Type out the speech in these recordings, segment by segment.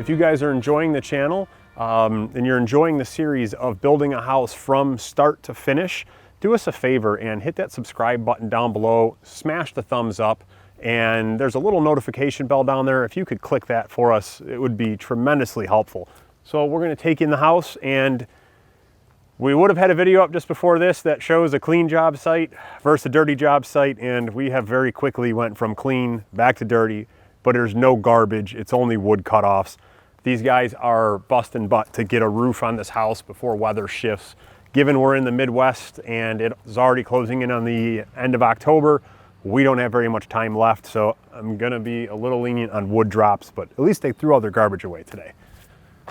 If you guys are enjoying the channel and you're enjoying the series of building a house from start to finish, do us a favor and hit that subscribe button down below, smash the thumbs up, and there's a little notification bell down there. If you could click that for us, it would be tremendously helpful. So we're going to take in the house, and we would have had a video up just before this that shows a clean job site versus a dirty job site, and we have very quickly went from clean back to dirty, but there's no garbage. It's only wood cutoffs. These guys are busting butt to get a roof on this house before weather shifts. Given we're in the Midwest and it's already closing in on the end of October, we don't have very much time left, so I'm gonna be a little lenient on wood drops, but at least they threw all their garbage away today.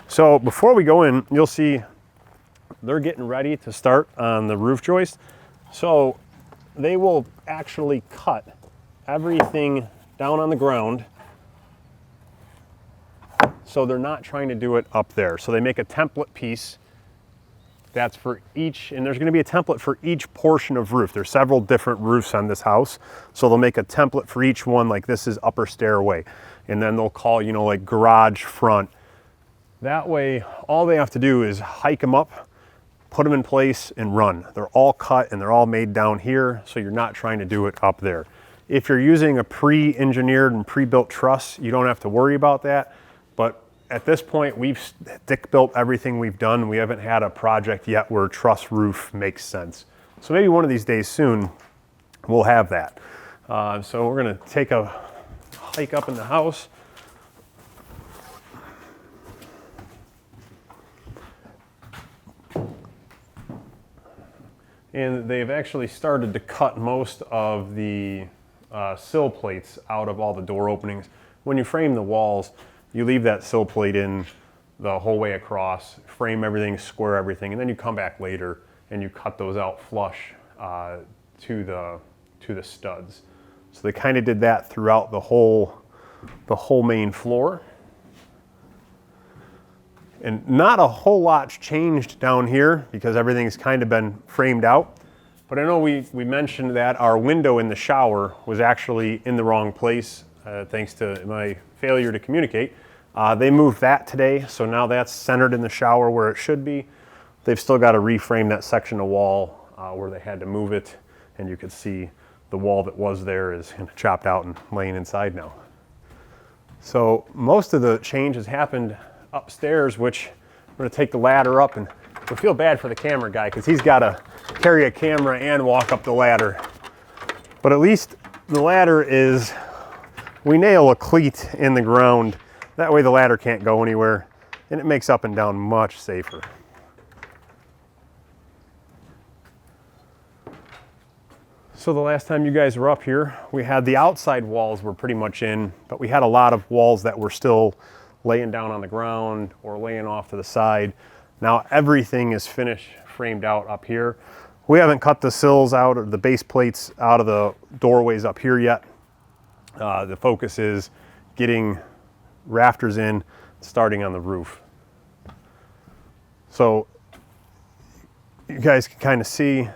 So before we go in, you'll see they're getting ready to start on the roof joist. So they will actually cut everything down on the ground, so they're not trying to do it up there. So they make a template piece that's for each, and there's going to be a template for each portion of roof. There's several different roofs on this house, so they'll make a template for each one. Like this is upper stairway, and then they'll call, you know, like garage front. That way all they have to do is hike them up, put them in place, and run. They're all cut and they're all made down here, so you're not trying to do it up there. If you're using a pre-engineered and pre-built truss, you don't have to worry about that. But at this point, we've stick built everything we've done. We haven't had a project yet where truss roof makes sense. So maybe one of these days soon, we'll have that. So we're gonna take a hike up in the house. And they've actually started to cut most of the sill plates out of all the door openings. When you frame the walls, you leave that sill plate in the whole way across, frame everything, square everything, and then you come back later and you cut those out flush to the studs. So they kind of did that throughout the whole main floor. And not a whole lot's changed down here because everything's kind of been framed out. But I know we mentioned that our window in the shower was actually in the wrong place, thanks to my failure to communicate. They moved that today, so now that's centered in the shower where it should be. They've still got to reframe that section of wall where they had to move it, and you can see the wall that was there is chopped out and laying inside now. So most of the change has happened upstairs, which I'm going to take the ladder up, and I feel bad for the camera guy because he's got to carry a camera and walk up the ladder. But at least the ladder is, we nail a cleat in the ground. That way the ladder can't go anywhere, and it makes up and down much safer. So the last time you guys were up here, we had the outside walls were pretty much in, but we had a lot of walls that were still laying down on the ground or laying off to the side. Now everything is finished, framed out up here. We haven't cut the sills out or the base plates out of the doorways up here yet. The focus is getting rafters in, starting on the roof. So you guys can kind of see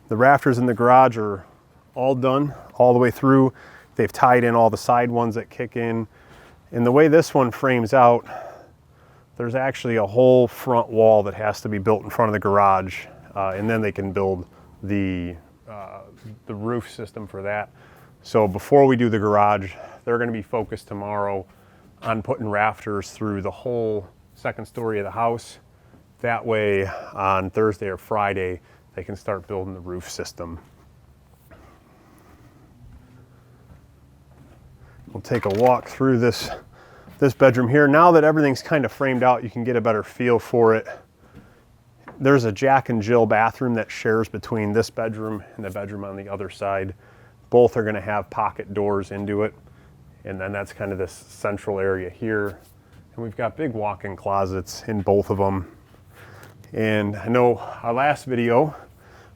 the rafters in the garage are all done all the way through. They've tied in all the side ones that kick in. And the way this one frames out, there's actually a whole front wall that has to be built in front of the garage, and then they can build the roof system for that. So before we do the garage, they're going to be focused tomorrow on putting rafters through the whole second story of the house. That way on Thursday or Friday, they can start building the roof system. We'll take a walk through this bedroom here. Now that everything's kind of framed out, you can get a better feel for it. There's a Jack and Jill bathroom that shares between this bedroom and the bedroom on the other side. Both are going to have pocket doors into it. And then that's kind of this central area here. And we've got big walk-in closets in both of them. And I know our last video,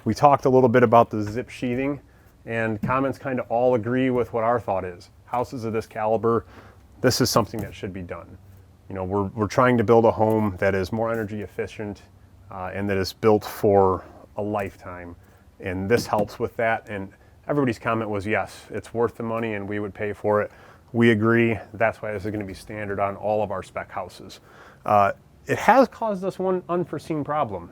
we talked a little bit about the zip sheathing, and comments kind of all agree with what our thought is. Houses of this caliber, this is something that should be done. You know, we're trying to build a home that is more energy efficient and that is built for a lifetime. And this helps with that. And everybody's comment was, yes, it's worth the money and we would pay for it. We agree. That's why this is going to be standard on all of our spec houses. It has caused us one unforeseen problem.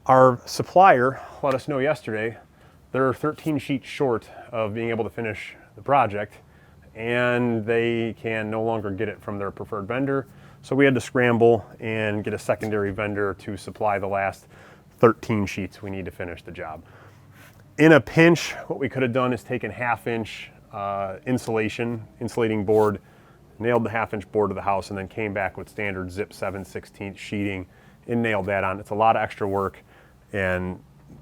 Our supplier let us know yesterday they're 13 sheets short of being able to finish the project, and they can no longer get it from their preferred vendor. So we had to scramble and get a secondary vendor to supply the last 13 sheets we need to finish the job. In a pinch, what we could have done is taken 1/2-inch insulating board, nailed the 1/2-inch board to the house, and then came back with standard zip 7/16 sheeting and nailed that on. It's a lot of extra work, and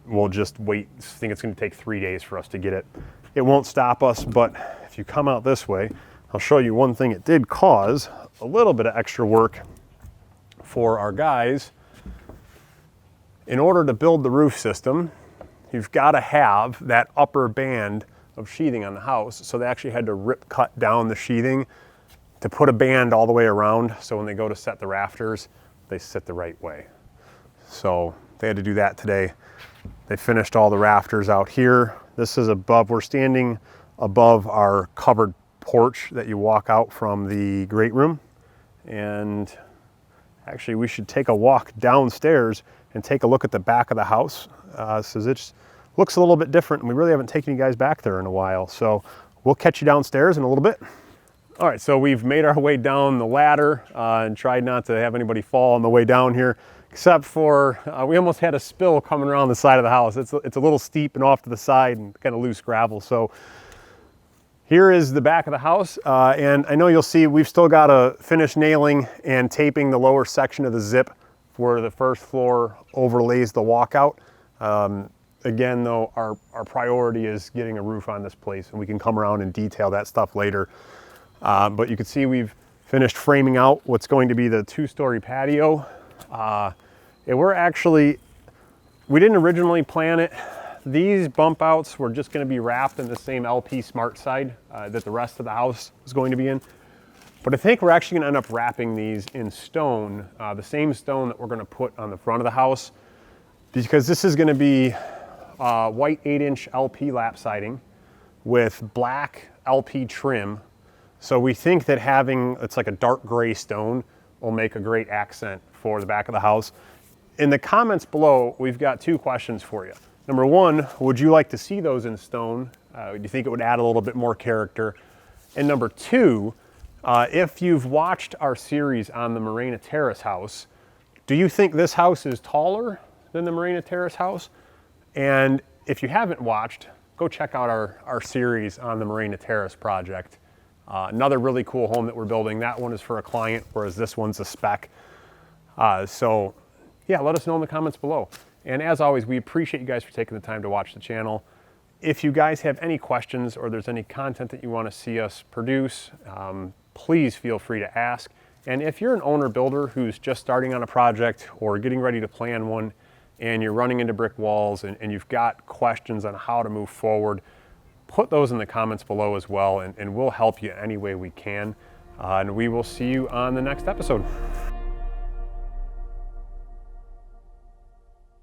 we'll just wait. I think it's going to take 3 days for us to get it. It won't stop us, but if you come out this way, I'll show you one thing it did cause a little bit of extra work for our guys. In order to build the roof system, you've got to have that upper band of sheathing on the house. So they actually had to cut down the sheathing to put a band all the way around. So when they go to set the rafters, they sit the right way. So they had to do that today. They finished all the rafters out here. This is above, we're standing above our covered porch that you walk out from the great room. And actually we should take a walk downstairs and take a look at the back of the house. So it looks a little bit different, and we really haven't taken you guys back there in a while. So we'll catch you downstairs in a little bit. All right, so we've made our way down the ladder and tried not to have anybody fall on the way down here, except for we almost had a spill coming around the side of the house. It's a little steep and off to the side and kind of loose gravel. So here is the back of the house, and I know you'll see we've still got to finish nailing and taping the lower section of the zip where the first floor overlays the walkout. Again, though, our priority is getting a roof on this place, and we can come around and detail that stuff later. But you can see we've finished framing out what's going to be the 2-story patio. And we didn't originally plan it. These bump outs were just going to be wrapped in the same LP Smart side that the rest of the house is going to be in. But I think we're actually going to end up wrapping these in stone, the same stone that we're going to put on the front of the house, because this is going to be white 8-inch LP lap siding with black LP trim. So we think that it's like a dark gray stone will make a great accent for the back of the house. In the comments below, we've got 2 questions for you. Number 1, would you like to see those in stone? Do you think it would add a little bit more character? And number 2, if you've watched our series on the Morena Terrace house, do you think this house is taller than the Morena Terrace house? And if you haven't watched, go check out our series on the Morena Terrace project. Another really cool home that we're building. That one is for a client, whereas this one's a spec. So yeah, let us know in the comments below. And as always, we appreciate you guys for taking the time to watch the channel. If you guys have any questions or there's any content that you want to see us produce, please feel free to ask. And if you're an owner builder who's just starting on a project or getting ready to plan one, and you're running into brick walls and you've got questions on how to move forward, put those in the comments below as well, and we'll help you any way we can. And we will see you on the next episode.